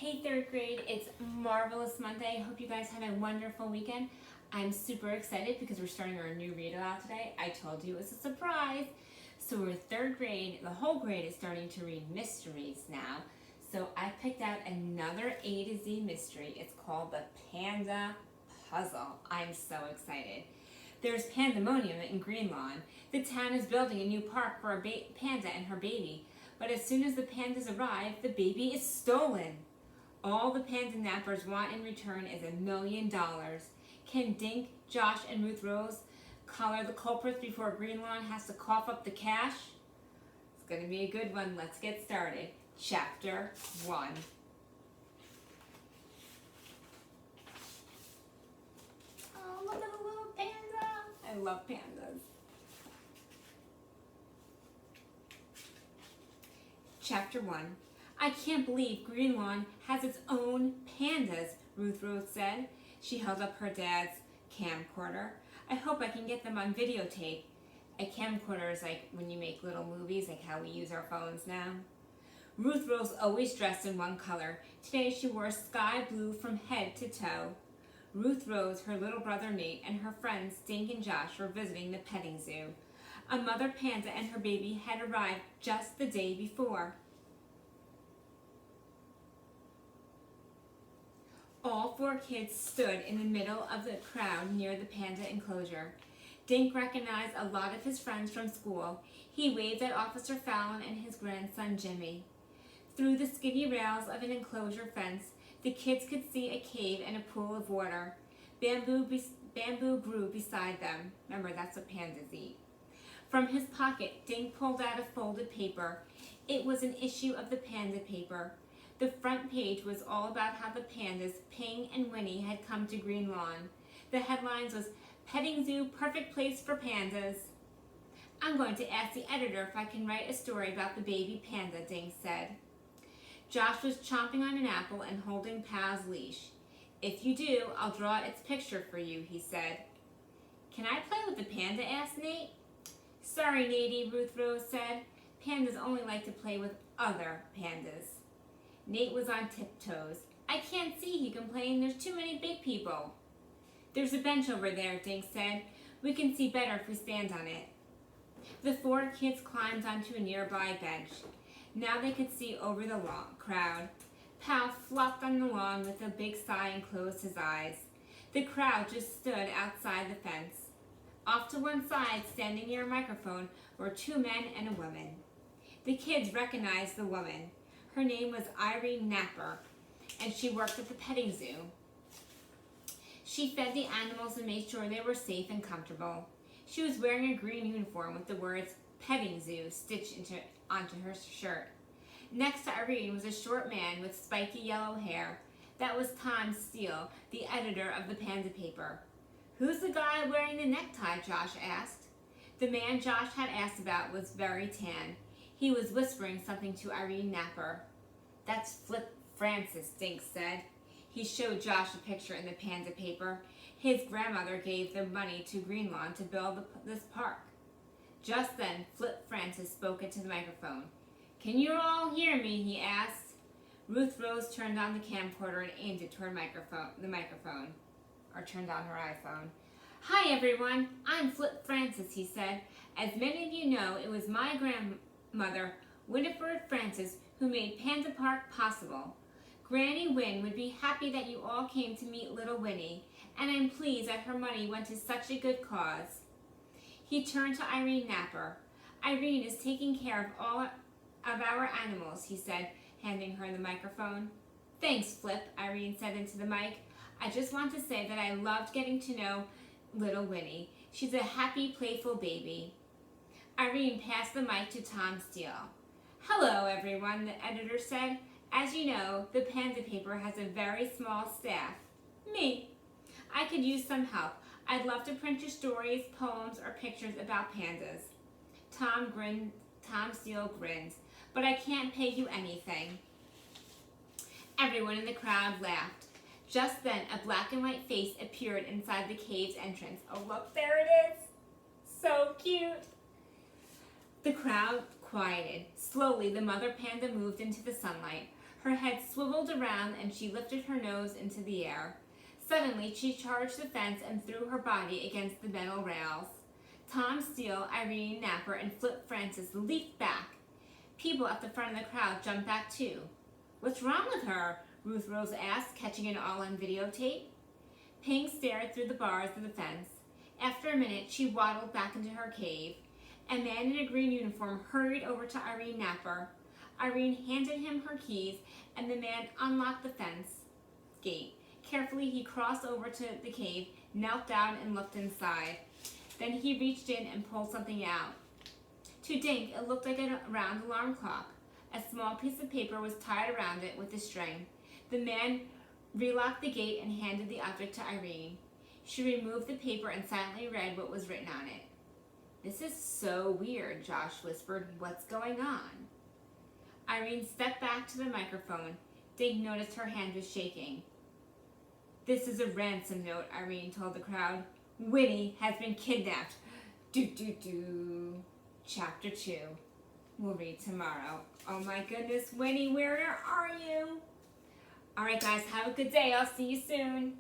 Hey third grade, it's Marvelous Monday. Hope you guys had a wonderful weekend. I'm super excited because we're starting our new read aloud today. I told you it was a surprise. So we're third grade, the whole grade is starting to read mysteries now. So I picked out another A to Z mystery. It's called the Panda Puzzle. I'm so excited. There's pandemonium in Greenlawn. The town is building a new park for a panda and her baby. But as soon as the pandas arrive, the baby is stolen. All the panda nappers want in return is $1 million. Can Dink, Josh, and Ruth Rose collar the culprits before Greenlawn has to cough up the cash? It's going to be a good one. Let's get started. Chapter 1. Oh, look at the little panda. I love pandas. Chapter 1. I can't believe Greenlawn has its own pandas, Ruth Rose said. She held up her dad's camcorder. I hope I can get them on videotape. A camcorder is like when you make little movies, like how we use our phones now. Ruth Rose always dressed in one color. Today she wore sky blue from head to toe. Ruth Rose, her little brother Nate, and her friends Dink and Josh were visiting the petting zoo. A mother panda and her baby had arrived just the day before. All 4 kids stood in the middle of the crowd near the panda enclosure. Dink recognized a lot of his friends from school. He waved at Officer Fallon and his grandson Jimmy. Through the skinny rails of an enclosure fence, the kids could see a cave and a pool of water. Bamboo grew beside them. Remember, that's what pandas eat. From his pocket, Dink pulled out a folded paper. It was an issue of the panda paper. The front page was all about how the pandas, Ping and Winnie, had come to Greenlawn. The headlines was, Petting Zoo, Perfect Place for Pandas. I'm going to ask the editor if I can write a story about the baby panda, Dink said. Josh was chomping on an apple and holding Pal's leash. If you do, I'll draw its picture for you, he said. Can I play with the panda, asked Nate. Sorry, Natey, Ruth Rose said. Pandas only like to play with other pandas. Nate was on tiptoes. I can't see, he complained. There's too many big people. There's a bench over there, Dink said. We can see better if we stand on it. The 4 kids climbed onto a nearby bench. Now they could see over the crowd. Pal flopped on the lawn with a big sigh and closed his eyes. The crowd just stood outside the fence. Off to one side, standing near a microphone, were 2 men and a woman. The kids recognized the woman. Her name was Irene Napper, and she worked at the petting zoo. She fed the animals and made sure they were safe and comfortable. She was wearing a green uniform with the words Petting Zoo stitched onto her shirt. Next to Irene was a short man with spiky yellow hair. That was Tom Steele, the editor of the panda paper. Who's the guy wearing the necktie? Josh asked. The man Josh had asked about was very tan. He was whispering something to Irene Napper. That's Flip Francis, Dink said. He showed Josh a picture in the panda paper. His grandmother gave the money to Greenlawn to build this park. Just then, Flip Francis spoke into the microphone. Can you all hear me? He asked. Ruth Rose turned on the camcorder and aimed it toward the microphone, or turned on her iPhone. Hi everyone, I'm Flip Francis, he said. As many of you know, it was my grandmother, Winifred Francis, who made Panda Park possible. Granny Wynn would be happy that you all came to meet little Winnie, and I'm pleased that her money went to such a good cause. He turned to Irene Napper. Irene is taking care of all of our animals, he said, handing her the microphone. Thanks, Flip, Irene said into the mic. I just want to say that I loved getting to know little Winnie. She's a happy, playful baby. Irene passed the mic to Tom Steele. Hello, everyone, the editor said. As you know, the panda paper has a very small staff. Me. I could use some help. I'd love to print your stories, poems, or pictures about pandas. Tom Steele grinned. But I can't pay you anything. Everyone in the crowd laughed. Just then, a black and white face appeared inside the cave's entrance. Oh, look, there it is. So cute. The crowd quieted. Slowly, the mother panda moved into the sunlight. Her head swiveled around and she lifted her nose into the air. Suddenly, she charged the fence and threw her body against the metal rails. Tom Steele, Irene Napper, and Flip Francis leaped back. People at the front of the crowd jumped back too. "What's wrong with her?" Ruth Rose asked, catching it all on videotape. Pink stared through the bars of the fence. After a minute, she waddled back into her cave. A man in a green uniform hurried over to Irene Napper. Irene handed him her keys, and the man unlocked the fence gate. Carefully, he crossed over to the cave, knelt down, and looked inside. Then he reached in and pulled something out. To Dink, it looked like a round alarm clock. A small piece of paper was tied around it with a string. The man relocked the gate and handed the object to Irene. She removed the paper and silently read what was written on it. "This is so weird," Josh whispered. "What's going on?" Irene stepped back to the microphone. Dink noticed her hand was shaking. "This is a ransom note," Irene told the crowd. "Winnie has been kidnapped." Chapter 2. We'll read tomorrow. Oh my goodness, Winnie, where are you? All right, guys, have a good day. I'll see you soon.